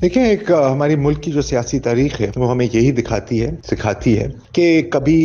देखिए, हमारी मुल्क की जो सियासी तारीख है वो हमें यही सिखाती है कि कभी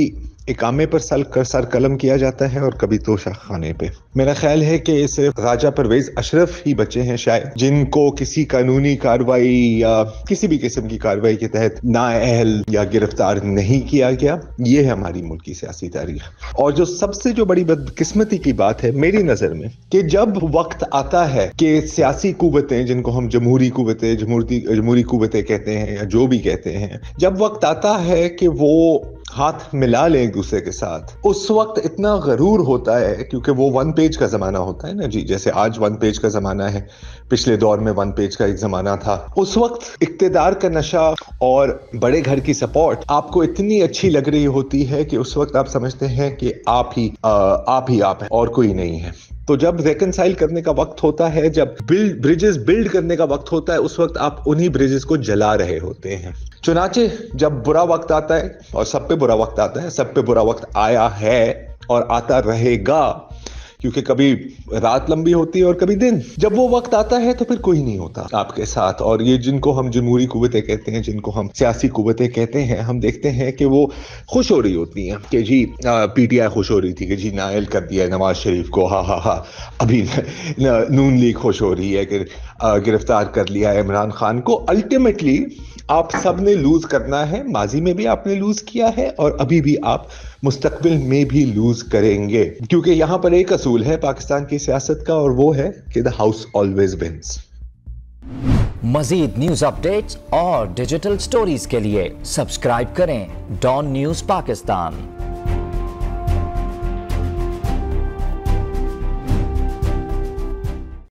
इकामे पर सर कलम किया जाता है और कभी तोशा खाने पे। मेरा ख्याल है कि सिर्फ राजा परवेज अशरफ ही बचे हैं शायद जिनको किसी कानूनी कार्रवाई या किसी भी किस्म की कार्रवाई के तहत नाअहल या गिरफ्तार नहीं किया गया। ये है हमारी मुल्क की सियासी तारीख। और जो बड़ी बदकिस्मती की बात है मेरी नजर में कि जब वक्त आता है कि सियासी कुव्वतें, जिनको हम जमहूरी कुव्वतें कहते हैं या जो भी कहते हैं, जब वक्त आता है कि वो हाथ मिला लें एक दूसरे के साथ, उस वक्त इतना गरूर होता है क्योंकि वो वन पेज का जमाना होता है ना जी। जैसे आज वन पेज का जमाना है, पिछले दौर में वन पेज का एक जमाना था। उस वक्त इक्तिदार का नशा और बड़े घर की सपोर्ट आपको इतनी अच्छी लग रही होती है कि उस वक्त आप समझते हैं कि आप ही आप हैं और कोई नहीं है। तो जब रेकनसाइल करने का वक्त होता है, जब ब्रिजेस बिल्ड करने का वक्त होता है, उस वक्त आप उन्हीं ब्रिजेस को जला रहे होते हैं। चुनाचे जब बुरा वक्त आता है, और सब पे बुरा वक्त आता है, सब पे बुरा वक्त आया है और आता रहेगा, क्योंकि कभी रात लंबी होती है और कभी दिन। जब वो वक्त आता है तो फिर कोई नहीं होता आपके साथ। और ये जिनको हम जमहूरी कुव्वतें कहते हैं, जिनको हम सियासी कुव्वतें कहते हैं, हम देखते हैं कि वो खुश हो रही होती हैं कि जी पीटीआई खुश हो रही थी कि जी नायल कर दिया है नवाज शरीफ को, हा। अभी नून लीग खुश हो रही है कि गिरफ्तार कर लिया है इमरान खान को। अल्टीमेटली आप सब ने लूज करना है। माजी में भी आपने लूज किया है और अभी भी आप मुस्तकबिल में भी लूज करेंगे, क्योंकि यहां पर एक असूल है पाकिस्तान की सियासत का, और वो है कि द हाउस ऑलवेज विंस। मजीद न्यूज अपडेट्स और डिजिटल स्टोरीज के लिए सब्सक्राइब करें डॉन न्यूज पाकिस्तान।